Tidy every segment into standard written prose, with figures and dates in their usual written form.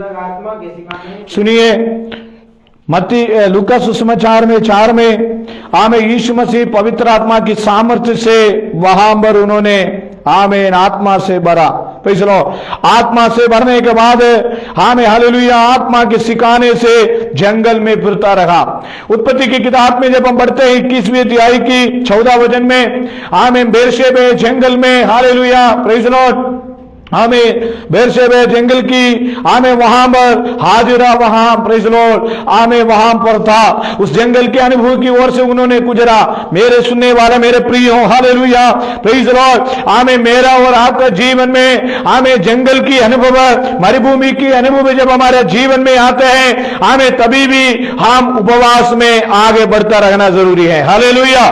आत्मा के सिखाने। सुनिए मत्ती लूका सुसमाचार में 4 में आमें यीशु मसीह पवित्र आत्मा की सामर्थ्य से वहां पर उन्होंने आमेन आत्मा से भरा। Praise the Lord. आत्मा से भरने के बाद हमें हालेलुया आत्मा के सिखाने से जंगल में फिरता रहा। उत्पत्ति की किताब में जब हम पढ़ते हैं 21वीं अध्याय की 14 वचन में आमेन बेरशेबे जंगल में हालेलुया प्रेज़ द लॉर्ड हमें बेरशेबे जंगल की हमें वहां पर हाजिरा वहां प्रेज़ द लॉर्ड हमें वहां पर था। उस जंगल के अनुभव की ओर से उन्होंने गुजरा। मेरे सुनने वाले मेरे प्रिय हो हालेलुया प्रेज़ द लॉर्ड हमें मेरा और आपका जीवन में हमें जंगल की अनुभव मरुभूमि की अनुभव जब हमारे जीवन में आते हैं हमें तभी भी हम उपवास में आगे बढ़ता रहना जरूरी है। हालेलुया।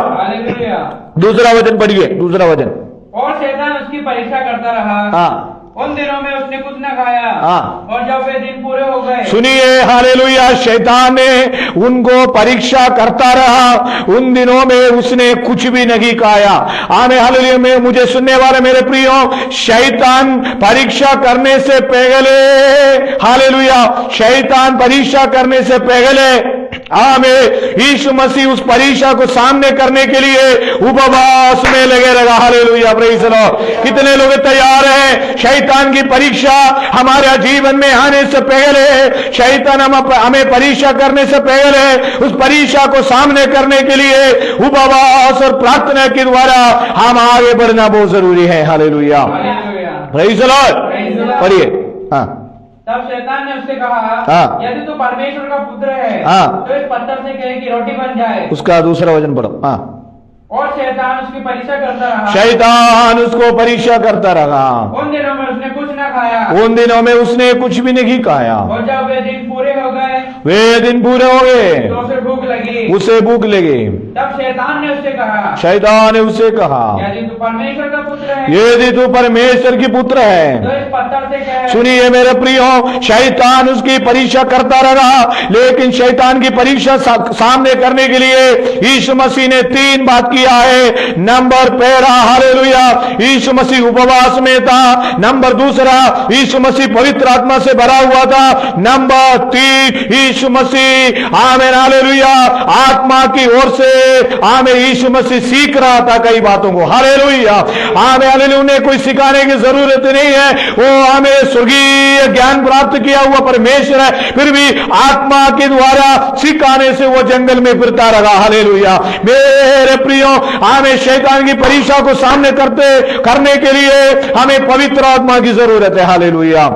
दूसरा वचन पढ़िए। दूसरा वचन। और शैतान उसकी परीक्षा करता रहा। हाँ। उन दिनों में उसने कुछ न खाया। हाँ। और जब वे दिन पूरे हो गए। सुनिए हालेलुया शैतान ने उनको परीक्षा करता रहा। उन दिनों में उसने कुछ भी नहीं खाया। आमे हालेलुया में मुझे सुनने वाले मेरे प्रियो शैतान परीक्षा करने से पहले हालेलुया शैतान परीक्षा करने से पहले यीशु मसीह उस परीक्षा को सामने करने के लिए उपवास में लगे रहा। Hallelujah praise the Lord. कितने लोग तैयार हैं शैतान की परीक्षा हमारे जीवन में आने से पहले शैतान हमें परीक्षा करने से पहले उस परीक्षा को सामने करने के लिए उपवास और प्रार्थना के द्वारा हम आगे बढ़ना बहुत जरूरी है। Hallelujah praise the Lord. पढ़िए। हाँ। तब शैतान ने उससे कहा हाँ। यदि तू परमेश्वर का पुत्र है हाँ। तो इस पत्थर से कहे कि रोटी बन जाए। उसका दूसरा वचन पढ़ो। हाँ। और शैतान उसकी परीक्षा करता रहा। शैतान उसको परीक्षा करता रहा। उन दिनों में उसने कुछ न खाया। उन दिनों में उसने कुछ भी नहीं खाया। और जब वे दिन पूरे हो गए। वे दिन पूरे हो गए तो उसे भूख लगी। उसे भूख लगी। तब शैतान ने उससे कहा। शैतान ने उसे कहा यदि तू परमेश्वर का पुत्र है। यदि तू परमेश्वर की पुत्र है तो इस पत्थर से कहे। सुनिए मेरे प्रियो शैतान उसकी परीक्षा करता रहा लेकिन शैतान की परीक्षा सामने करने के लिए यीशु मसीह ने 3 बात किया है। नंबर पहला हालेलुया यीशु मसीह उपवास में था। नंबर दूसरा यीशु मसीह पवित्र आत्मा से भरा हुआ था। नंबर 3 यीशु मसीह आमेन हालेलुया आत्मा की ओर से आमेन यीशु मसीह सीख रहा था कई बातों को। हालेलुया आमेन हालेलुया उन्हें कोई सिखाने की जरूरत नहीं है। वो हमें स्वर्गीय ज्ञान प्राप्त किया हुआ परमेश्वर है फिर भी आत्मा के द्वारा सिखाने से वो जंगल में फिरता रहा। हालेलुया मेरे प्रियो हमें शैतान की परीक्षा को सामने करने के लिए हमें पवित्र आत्मा की जरूरत है। Hallelujah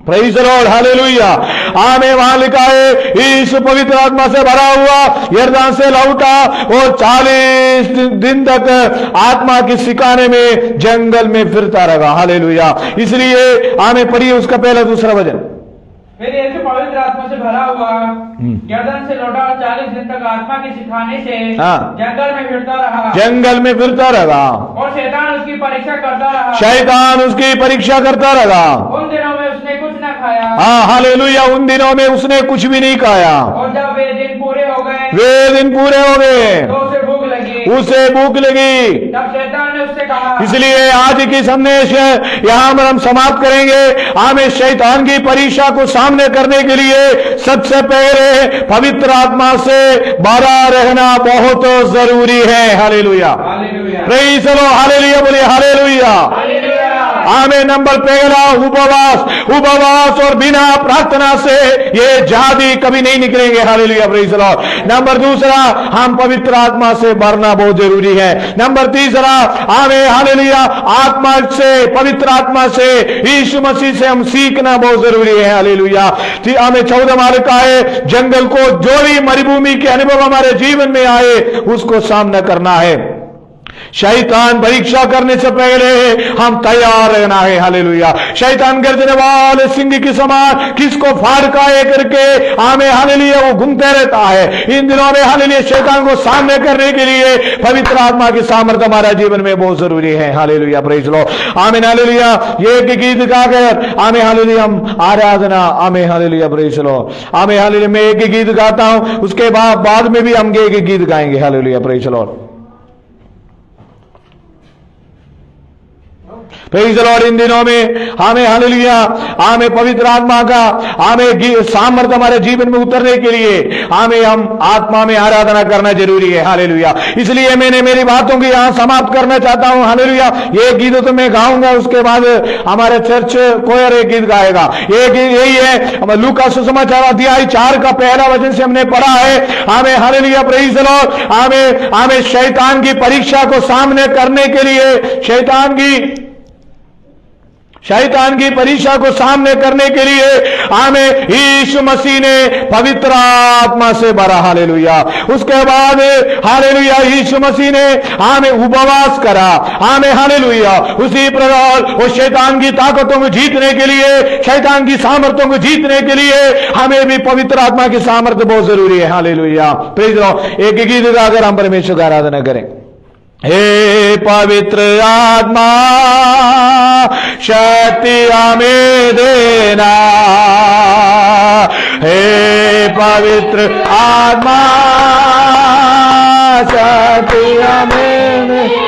praise the Lord. Hallelujah हमें वहां लिखा है यीशु पवित्र आत्मा से भरा हुआ यरदान से लौटा और 40 दिन तक आत्मा की सिखाने में जंगल में फिरता रहा। हालेलुया इसलिए हमें पढ़िए उसका पहला दूसरा वचन। फिर यीशु पवित्र आत्मा से भरा हुआ यरदन से लौटा और 40 दिन तक आत्मा के सिखाने से जंगल में फिरता रहा। जंगल में फिरता रहा। और शैतान उसकी परीक्षा करता रहा। शैतान उसकी परीक्षा करता रहा। उन दिनों में उसने कुछ न खाया। हाँ हालेलुया उन दिनों में उसने कुछ भी नहीं खाया। और जब वे दिन पूरे हो गए। वे दिन पूरे हो गए तो उसे भूख लगी। उसे भूख लगी। तब शैतान ने उससे कहा। इसलिए आज की संदेश यहाँ पर हम समाप्त करेंगे। हमें शैतान की परीक्षा को सामने करने के लिए सबसे पहले पवित्र आत्मा से भरा रहना बहुत जरूरी है। Hallelujah praise the Lord. Hallelujah बोलिए हालेलुया। हमें नंबर पहला उपवास और बिना प्रार्थना से ये जादी कभी नहीं निकलेंगे। Hallelujah praise the Lord. Number दूसरा हम पवित्र आत्मा से भरना बहुत जरूरी है। नंबर तीसरा हमें हालेलुया आत्मा से पवित्र आत्मा से यीशु मसीह से हम सीखना बहुत जरूरी है। हालेलुया हमें 14 मार्ग का है जंगल को जो भी मरुभूमि के अनुभव हमारे जीवन में आए उसको सामना करना है। शैतान परीक्षा करने से पहले हम तैयार रहना है। हालेलुया शैतान गर्जने वाले सिंह के समान किसको फाड़ खाए करके हमें हालेलुया वो घूमते रहता है। इन दिनों में हालेलुया शैतान को सामने करने के लिए पवित्र आत्मा की सामर्थ्य हमारा जीवन में बहुत जरूरी है। Hallelujah praise the Lord. आमीन हालेलुया एक गीत गाकर आमीन हालेलुया हम आराधना आमीन हालेलुया प्रेज़ द लॉर्ड। आमीन हालेलुया मैं एक गीत गाता हूं उसके बाद में भी हम एक गीत गाएंगे। Hallelujah praise the Lord. Praise the Lord. इन दिनों में हमें हालेलुया हमें पवित्र आत्मा का हमें सामर्थ्य हमारे जीवन में उतरने के लिए हम आत्मा में आराधना करना जरूरी है। हालेलुया। इसलिए मैंने मेरी बातों को यहां समाप्त करना चाहता हूं। हालेलुया। ये गीत तो मैं गाऊंगा, उसके बाद हमारे चर्च कोयर एक गीत गाएगा। ये गीत यही है, लूका सुसमाचार अध्याय 4 का पहला वचन से हमने पढ़ा है। हमें हालेलुया प्रेज़ द लॉर्ड हमें शैतान की परीक्षा को सामने करने के लिए शैतान की परीक्षा को सामने करने के लिए हमें यीशु मसीह ने पवित्र आत्मा से भरा। हालेलुया। उसके बाद हालेलुया यीशु मसीह ने हमें उपवास करा। हमें हालेलुया उसी प्रकार उस शैतान की ताकतों को जीतने के लिए, शैतान की सामर्थ्यों को जीतने के लिए हमें भी पवित्र आत्मा की सामर्थ्य बहुत जरूरी है। हालेलुया। Praise the Lord. एक गीत गाकर हम परमेश्वर का आराधना करें। हे पवित्र आत्मा शक्ति हमें देना, हे पवित्र आत्मा शक्ति हमें देना।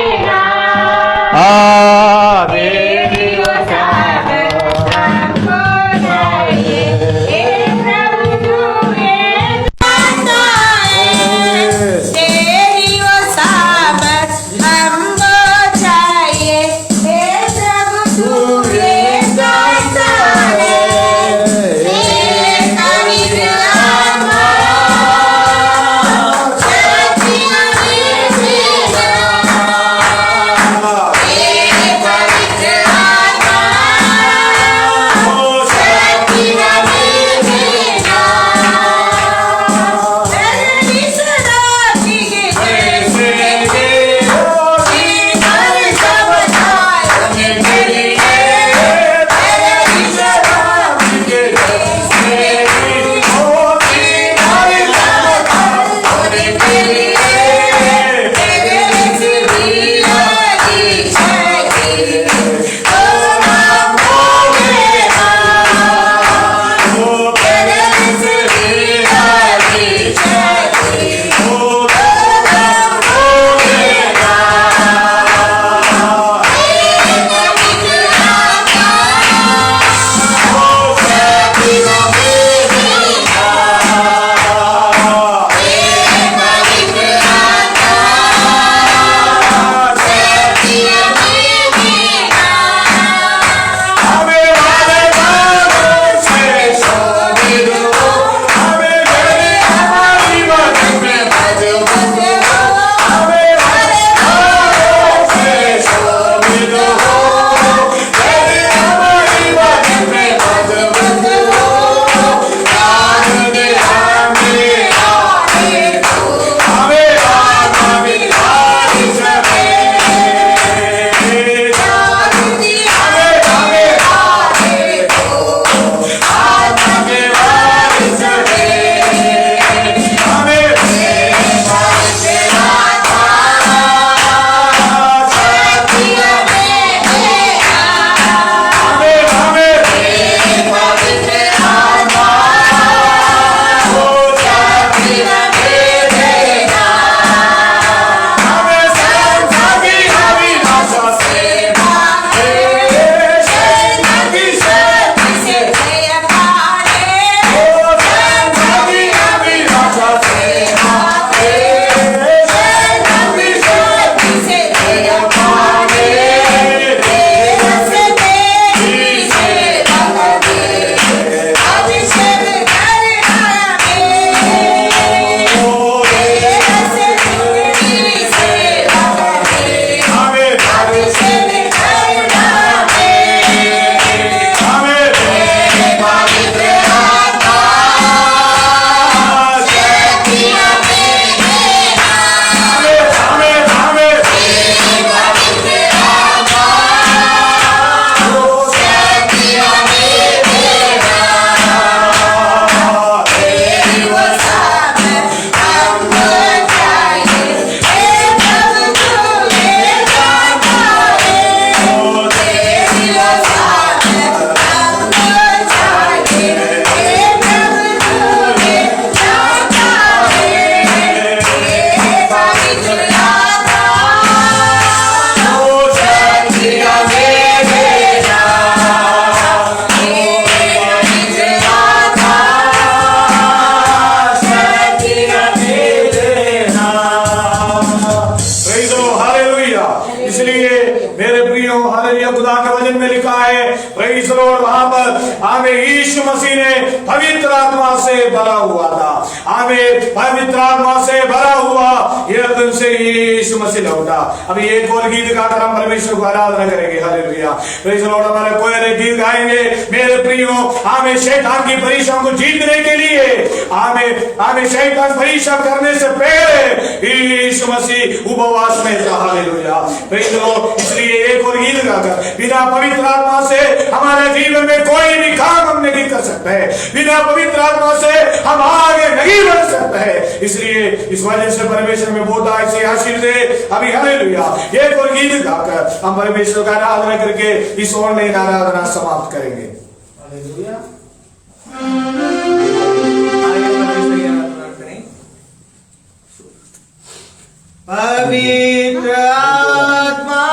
यीशु मसीह ने पवित्र आत्मा से भरा हुआ था। आमीन। पवित्र आत्मा से भरा हुआ यरदन से यीशु मसीह लौटा। अभी एक और गीत गाकर हम परमेश्वर को आराधना करेंगे। हालेलुया। Praise the Lord. हमारे कोई गीत गाएंगे मेरे प्रियो। आमीन। शैतान की परीक्षा को जीतने के लिए आमीन आमीन शैतान परीक्षा करने से पहले यीशु मसीह उपवास में था। हालेलुया। Praise the Lord. इसलिए एक और गीत गाकर बिना पवित्र आत्मा से हमारे जीवन में कोई भी काम हम नहीं कर सकते हैं। बिना पवित्र आत्मा से हम आगे नहीं बढ़ सकते हैं। इसलिए इस वजह से परमेश्वर में बहुत ऐसी आशीष दे। अभी हालेलुया एक और गीत गाकर हम परमेश्वर का आराधना करके इस ऑनलाइन आराधना समाप्त करेंगे। हालेलुया। पवित्र आत्मा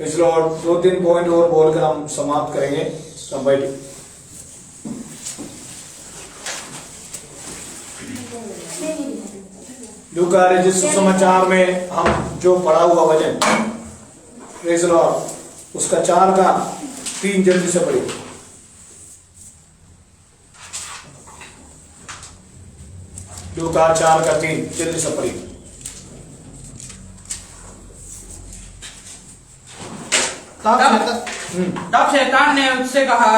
प्रेज़ लॉर्ड। 2-3 पॉइंट और बोलकर हम समाप्त करेंगे। सब बैठिए। लूका रचित सुसमाचार में हम जो पढ़ा हुआ वचन, प्रेज़ लॉर्ड, उसका 4 का 3 जल्दी से पढ़िए। लूका 4 का 3 जल्दी से पढ़िए। तब शैतान ने उससे कहा,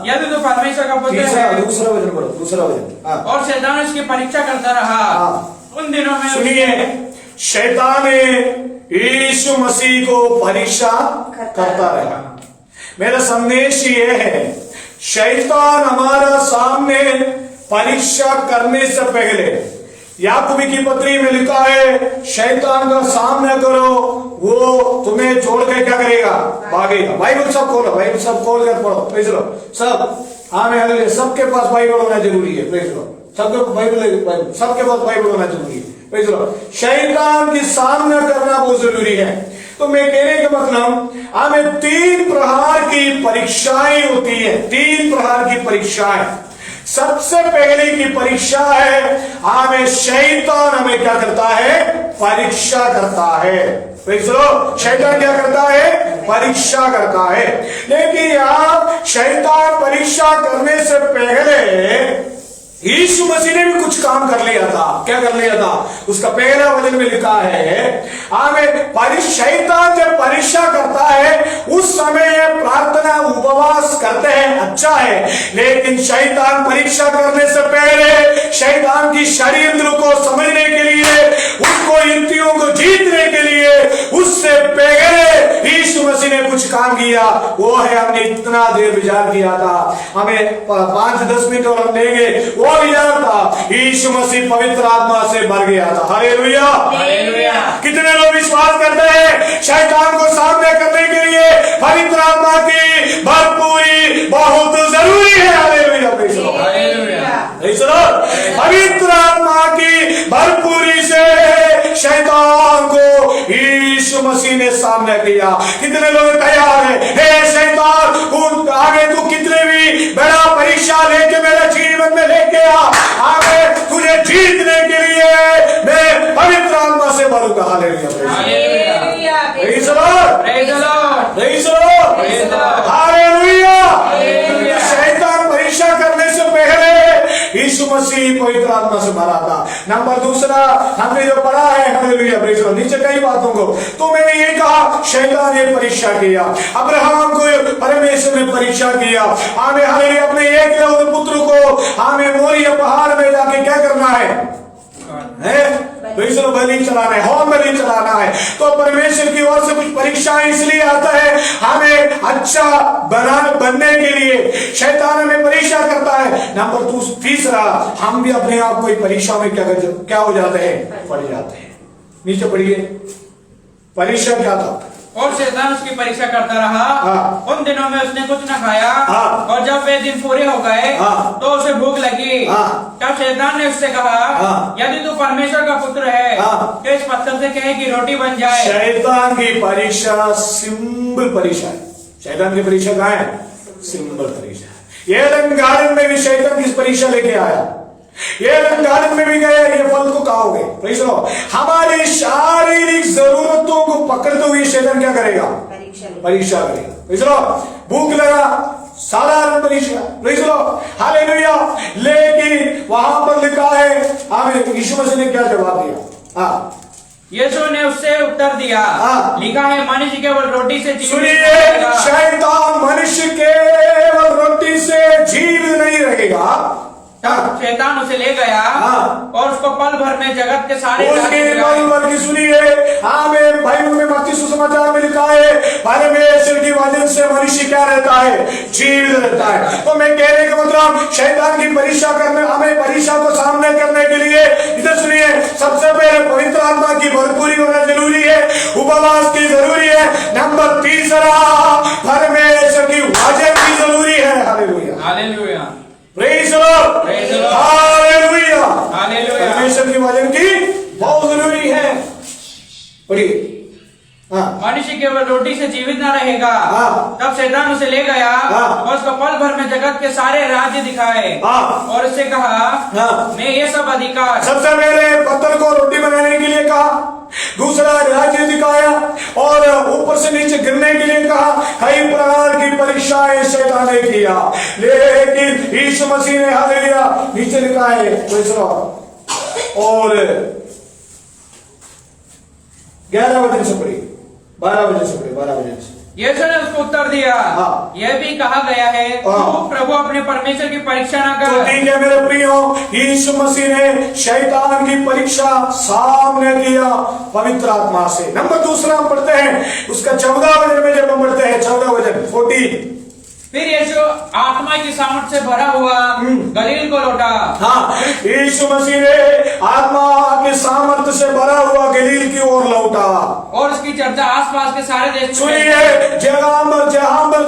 यदि तू परमेश्वर का पुत्र है। दूसरा वचन पढ़ो, दूसरा वचन। और शैतान उसकी परीक्षा करता रहा। उन दिनों में सुनिए, शैतान यीशु मसीह को परीक्षा करता रहा। मेरा संदेश ये है, शैतान हमारा सामने परीक्षा करने से पहले, याकूबी की पत्री में लिखा है, शैतान का सामना करो, वो तुम्हें छोड़ के क्या करेगा? भागेगा। बाइबल सब खोलो, बाइबल सब खोल कर पढ़ो, प्रेज़ लो सब। आमीन। सबके पास बाइबल होना जरूरी है, प्रेज़ लो। सबके बाइबल, सबके पास बाइबल होना जरूरी है, प्रेज़ लो। शैतान की सामना करना बहुत जरूरी है। तो मैं कहने का मतलब, हमें 3 प्रकार की परीक्षाएं होती है, 3 प्रकार की परीक्षाएं। सबसे पहले की परीक्षा है, हमें शैतान हमें क्या करता है? परीक्षा करता है। शैतान क्या करता है? परीक्षा करता है। लेकिन यहां शैतान परीक्षा करने से पहले यीशु मसीह ने भी कुछ काम कर लिया था। क्या कर लिया था? उसका पहला वचन में लिखा है, हमें शैतान जब परीक्षा करता है उस समय प्रार्थना उपवास करते हैं, अच्छा है। लेकिन शैतान परीक्षा करने से पहले शैतान की षड्यंत्र को समझने के लिए, उसको युक्तियों को जीतने के लिए, उससे पहले यीशु मसीह ने कुछ काम किया। वो है, हमने इतना देर विचार किया था, हमें 5-10 मिनट और हम लेंगे। वो विचार था, यीशु मसीह पवित्र आत्मा से भर गया था। Hallelujah, hallelujah. कितने लोग विश्वास करते हैं शैतान को सामने करने के लिए पवित्र आत्मा की भरपूरी बहुत जरूरी है? हालेलुया, पवित्र आत्मा की भरपूरी से शैतान को यीशु मसीह ने सामने किया। कितने लोग तैयार है? हे शैतान, आगे तू कितने भी बड़ा परीक्षा लेके मेरे जीवन में लेके आगे तुझे जीतने के लिए मैं पवित्र आत्मा से भरूंगा। Hallelujah, hallelujah. शैतान परीक्षा करने से पहले यीशु मसीह पवित्र आत्मा से भरा था। नंबर दूसरा, हमने जो पढ़ा है, हालेलुया, प्रेज़ लो, नीचे कई बातों को, तो मैंने ये कहा शैतान ने परीक्षा किया, अब्राहम को परमेश्वर ने परीक्षा किया। हमें हालेलुया अपने एकलौते पुत्र को हमें मोरिया पहाड़ में जाके क्या करना है? बलि चलाना है, होम बलि चलाना है। तो परमेश्वर की ओर से कुछ परीक्षाएं इसलिए आता है, हमें अच्छा बनने के लिए शैतान हमें परीक्षा करता है। नंबर तीसरा, हम भी अपने आप को परीक्षा में क्या हो जाते हैं? पड़ जाते हैं। नीचे पढ़िए, परीक्षा क्या था? और शैतान उसकी परीक्षा करता रहा। उन दिनों में उसने कुछ न खाया। और जब वे दिन पूरे हो गए तो उसे भूख लगी। तब शैतान ने उससे कहा, यदि तू परमेश्वर का पुत्र है तो इस पत्थर से कहे कि रोटी बन जाए। शैतान की परीक्षा सिंपल परीक्षा है। शैतान की परीक्षा कहाँ है? सिंपल परीक्षा। एडन गार्डन में भी शैतान किस परीक्षा लेके आया? एडन गार्डन में भी गए, ये फल को खाओगे। हमारी शारीरिक जरूरतों को पकड़ते हुए शैतान क्या करेगा? परीक्षा करेगा। भूख लगा, साधारण परीक्षा। हालेलुया। लेकिन वहां पर लिखा है, हमें यीशु मसीह ने क्या जवाब दिया? यीशु ने उससे उत्तर दिया, लिखा है, मनुष्य केवल रोटी से सुनिए, शैतान मनुष्य केवल रोटी से जीवित नहीं रहेगा। शैतान उसे ले गया और उसको पल भर में जगत के सारे पल भर की, सुनिए, हमें बाइबल में मत्ती सुसमाचार में लिखा है, परमेश्वर की वचन से मनुष्य क्या रहता है? जीवित रहता है। तो मैं कहने का मतलब, शैतान की परीक्षा करने, हमें परीक्षा को सामने करने के लिए इधर सुनिए, सबसे पहले पवित्र आत्मा की भरपूरी होना जरूरी है, उपवास की जरूरी है। नंबर तीसरा, परमेश्वर की वचन की जरूरी है। Hallelujah, hallelujah, praise the Lord, hallelujah, hallelujah. परमेश्वर की वचन की बहुत जरूरी है। पढ़िए, मनुष्य केवल रोटी से जीवित न रहेगा। तब शैतान उसे ले गया और उसको पल भर में जगत के सारे राज्य दिखाए और उससे कहा, मैं ये सब अधिकार। सबसे पहले पत्थर को रोटी बनाने के लिए कहा, दूसरा राज्य दिखाया और ऊपर से नीचे गिरने के लिए कहा। कई प्रकार की परीक्षाएं शैतान ने किया, लेकिन यीशु मसीह ने हालेलुया नीचे लिखा है दूसरा और 11 वचन से पढ़ी, 12 वचन से पढ़ी, 12 वचन से। यीशु ने उसको उत्तर दिया, यह भी कहा गया है, तू प्रभु अपने परमेश्वर की परीक्षा न कर। तो ठीक है मेरे प्रियो, यीशु मसीह ने शैतान की परीक्षा सामने किया पवित्र आत्मा से। नंबर दूसरा हम पढ़ते हैं उसका 14 वचन में, जब हम पढ़ते हैं 14 वचन 14। फिर यीशु आत्मा की सामर्थ से भरा हुआ गलील को लौटा। हाँ, यीशु मसीह ने आत्मा के सामर्थ्य से भरा हुआ गलील की ओर लौटा और उसकी चर्चा आसपास के सारे देश में। सुनिए,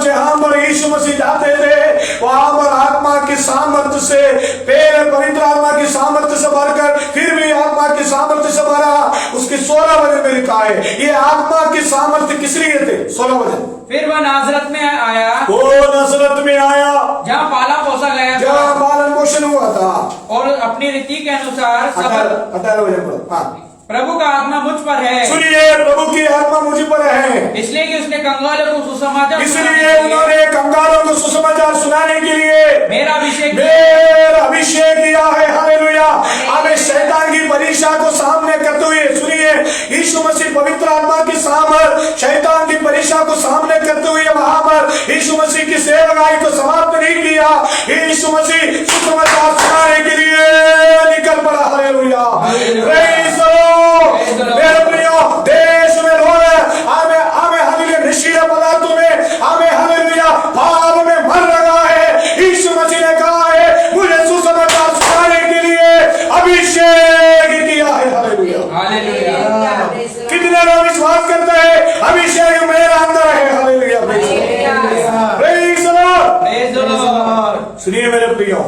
जहां पर यीशु मसीह जाते थे वहां पर आत्मा की सामर्थ्य से, पहले पवित्र आत्मा की सामर्थ्य से भरकर फिर भी आत्मा की सामर्थ्य से भरा। उसकी 16 वचन में लिखा है, ये आत्मा की सामर्थ्य किस लिए थे? 16 वचन। फिर वह नाजरत में आया, वो नासरत में आया जहाँ पाला पोसा गया था, जहाँ पालन पोषण हुआ था, और अपनी रीति के अनुसार 18 वचन पढ़ो। हाँ, प्रभु का आत्मा मुझ पर है। सुनिए, प्रभु की आत्मा मुझ पर है, इसलिए कि उसने कंगालों को सुसमाचार, इसलिए उन्होंने कंगालों को सुसमाचार सुनाने के लिए मेरा अभिषेक किया है। हालेलुया। हमें शैतान की परीक्षा को सामने करते हुए, सुनिए, यीशु मसीह पवित्र आत्मा की सामर्थ शैतान की परीक्षा को सामने करते हुए वहां पर यीशु मसीह की सेवकाई को समाप्त नहीं किया। यीशु मसीह सुसमाचार सुनाने के लिए निकल पड़ा। हालेलुया। Praise the Lord. मेरे प्रियो, देश में लोग हमें हालेलुया नशीले पदार्थों में, हमें हालेलुया पाप में मर रहा है। यीशु मसीह ने कहा है, मुझे सुसमाचार सुनाने के लिए अभिषेक किया है। हालेलुया। कितने लोग विश्वास करते हैं अभिषेक मेरे अंदर है? हालेलुया। Praise the Lord. सुनिए मेरे प्रियो,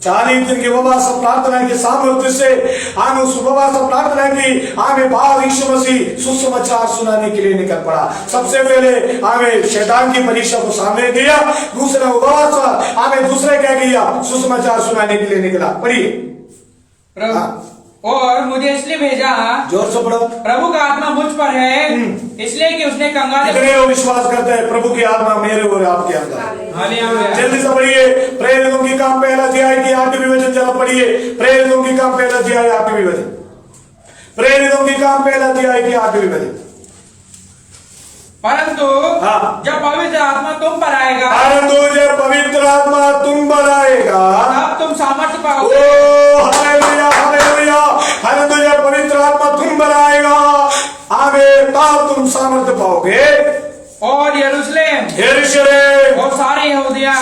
40 दिन की उपवास प्रार्थना की सामर्थ्य से हमें उस उपवास प्रार्थना की हमें बाद यीशु मसीह सुसमाचार सुनाने के लिए निकल पड़ा। सबसे पहले हमें शैतान की परीक्षा को सामने किया, दूसरा उपवास हमें दूसरे क्या किया? सुसमाचार सुनाने के लिए निकला। पढ़िए। और मुझे इसलिए भेजा, जोर से पढ़ो, प्रभु का आत्मा मुझ पर है, इसलिए कि उसने कंगाल। कितने लोग विश्वास करते हैं प्रभु की आत्मा मेरे और आपके अंदर? जल्दी से पढ़िए, प्रेरितों की काम पहला अध्याय की 8वीं वचन। जरा पढ़िए, प्रेरितों की काम पहला अध्याय 8वीं वचन। प्रेरितों की काम पहला अध्याय की 8वीं वचन। परंतु जब पवित्र आत्मा तुम पर आएगा, जब पवित्र आत्मा तुम पर आएगा तब तुम सामर्थ्य पाओगे। Hallelujah, hallelujah. परंतु जब पवित्र आत्मा तुम पर आएगा, तब तुम सामर्थ्य पाओगे। और यरूशलेम और सारे यहूदिया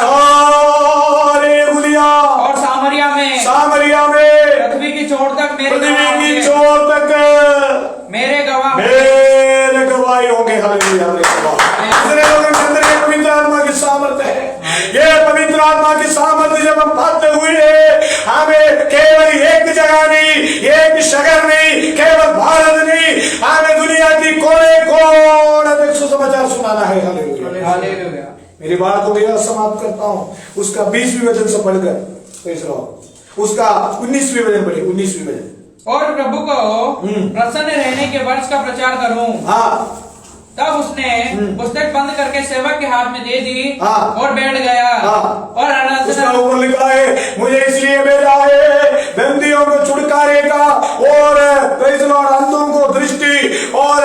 और सामरिया में पृथ्वी की चोट तक मेरे गवाही होंगे। हालेलुया। पवित्र आत्मा की सामर्थ्य है। ये पवित्र आत्मा की सामर्थ्य जब हम पाते हुए हमें केवल एक जगह नहीं, एक शहर नहीं, केवल भारत नहीं, हमें दुनिया की कोने कोने तक सुसमाचार सुनाना है। हालेलुया। मेरी बात को यह समाप्त करता हूँ, उसका 20वीं वचन से पढ़कर उसका 19वीं वचन पढ़िए, 19वीं वचन। और प्रभु को प्रसन्न रहने के वर्ष का प्रचार करूं। हाँ, तब उसने पुस्तक बंद करके सेवक के हाथ में दे दी और बैठ गया। और उसका ऊपर लिखा है, मुझे इसलिए भेजा है बंदियों को छुटकारे का और अंधों को दृष्टि और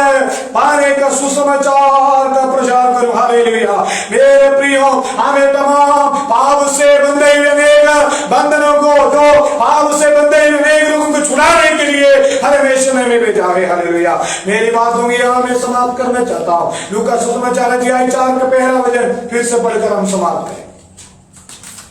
पाने का सुसमाचार का प्रचार करूं। हालेलुया। मेरे प्रियो, हमें तमाम पाप से बंधे हुए बंधनों को, जो पाप से बंधे हुए लोगों को छुड़ाने के लिए हमेशा में भेजा है। हालेलुया। मेरी बातों की यहाँ मैं समाप्त करना चाहता हूँ। लूका सुसमाचार अध्याय 4 का पहला वचन फिर से पढ़कर हम समाप्त करें।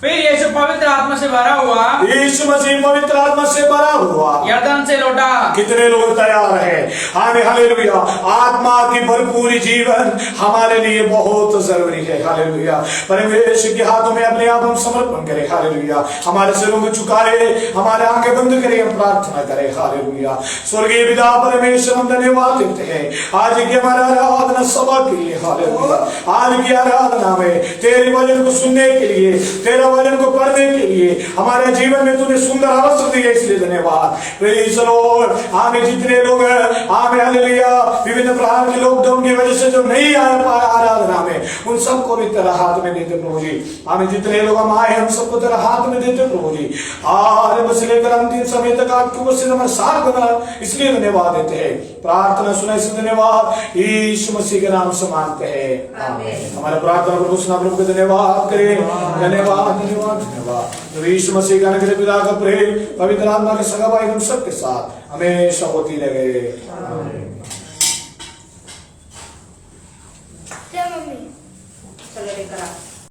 फिर यीशु पवित्र आत्मा से भरा हुआ, यीशु मसीह पवित्र आत्मा से भरा हुआ यरदन से लौटा। कितने लोग तैयार हैं? हमें हालेलुया आत्मा की भरपूरी जीवन हमारे लिए बहुत जरूरी है। हालेलुया। परमेश्वर के हाथों में अपने आप हम समर्पण करें। हालेलुया। हमारे सिरों को झुकाए, हमारे आंखें बंद करें, हम प्रार्थना करें। हालेलुया। स्वर्गीय पिता परमेश्वर, हम धन्यवाद देते हैं आज की हमारा आराधना सभा के लिए। हालेलुया। आज की आराधना में तेरे वचन को सुनने के लिए, तेरा वचन को पढ़ने के लिए हमारे जीवन में तूने सुंदर अवसर दिए, इसलिए धन्यवाद। Praise the Lord. आमें जितने लोग आमें हालेलुया विभिन्न प्रकार के लॉकडाउन की वजह से जो नहीं आ पाए आराधना में, उन सबको भी तेरा हाथ में देते प्रभु जी। आमें जितने लोग हम आए हम सबको तेरा हाथ में देते प्रभु जी। आज बस लेकर अंतिम समय तक आपकी उपस्थिति हमारे साथ बना, इसलिए धन्यवाद देते हैं। प्रार्थना सुना इसलिए धन्यवाद, यीशु मसीह के नाम से मांगते हैं, आमीन। हमारा प्रार्थना प्रभु सुना, प्रभु को धन्यवाद करें। धन्यवाद धन्यवाद धन्यवाद। यीशु मसीह का नगर पिता का प्रेम पवित्र आत्मा के सगा भाई हम सबके साथ हमेशा होती रहे।